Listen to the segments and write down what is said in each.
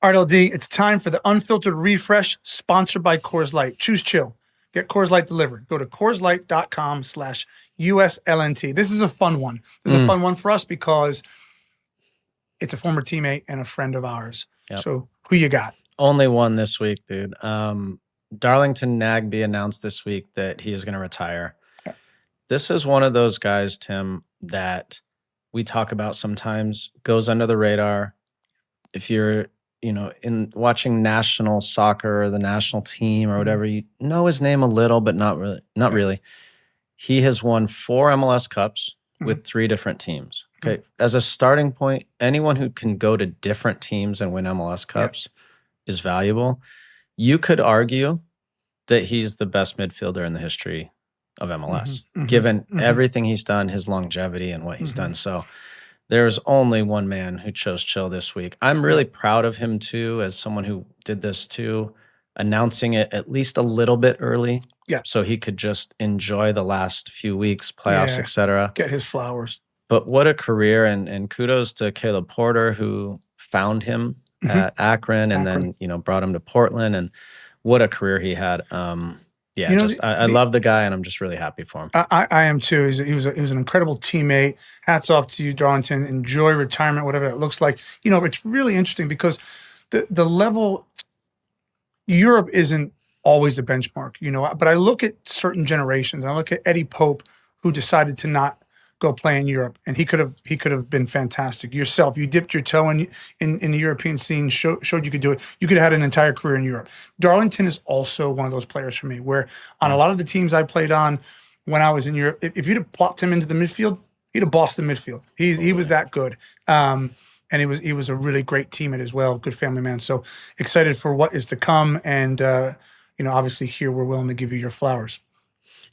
All right, LD, it's time for the Unfiltered Refresh, sponsored by Coors Light. Choose chill. Get Coors Light delivered. Go to CoorsLight.com/USLNT. This is a fun one. This is a fun one for us because it's a former teammate and a friend of ours. Yep. So who you got? Only one this week, dude. Darlington Nagbe announced this week that he is going to retire. Yeah. This is one of those guys, Tim, that we talk about sometimes, goes under the radar. If you're in watching national soccer or the national team or whatever, you know his name a little, but not really. Not really. He has won 4 MLS Cups with 3 different teams. Okay, as a starting point, anyone who can go to different teams and win MLS Cups is valuable. You could argue that he's the best midfielder in the history of MLS, given everything he's done, his longevity, and what he's done. So there's only one man who chose chill this week. I'm really proud of him too, as someone who did this too, announcing it at least a little bit early, so he could just enjoy the last few weeks, playoffs, etc. Get his flowers. But what a career, and kudos to Caleb Porter, who found him at Akron and then brought him to Portland, and what a career he had. I love the guy, and I'm just really happy for him. I am too. He was an incredible teammate. Hats off to you, Darlington. Enjoy retirement, whatever that looks like. It's really interesting because the level, Europe isn't always a benchmark, but I look at certain generations, and I look at Eddie Pope, who decided to not go play in Europe, and he could have been fantastic. Yourself, you dipped your toe in the European scene, showed you could do it. You could have had an entire career in Europe. Darlington is also one of those players for me, where on a lot of the teams I played on when I was in Europe, if you'd have plopped him into the midfield, he'd have bossed the midfield. He was that good. And he was a really great teammate as well, good family man. So excited for what is to come, and obviously here we're willing to give you your flowers.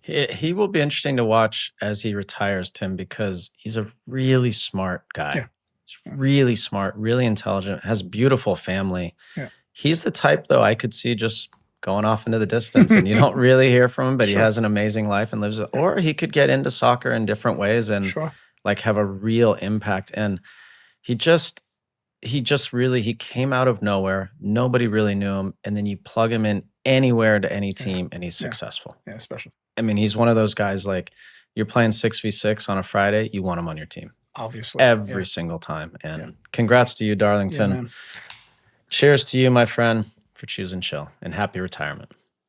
He will be interesting to watch as he retires, Tim, because he's a really smart guy. Yeah. He's really smart, really intelligent, has a beautiful family. Yeah. He's the type, though, I could see just going off into the distance, and you don't really hear from him, but he has an amazing life and lives it. Or he could get into soccer in different ways and have a real impact. And he came out of nowhere. Nobody really knew him. And then you plug him in anywhere to any team, and he's successful. Yeah, special. I mean, he's one of those guys, like, you're playing 6v6 on a Friday, you want him on your team. Obviously. Every single time. And congrats to you, Darlington. Yeah, cheers to you, my friend, for choosing chill, and happy retirement.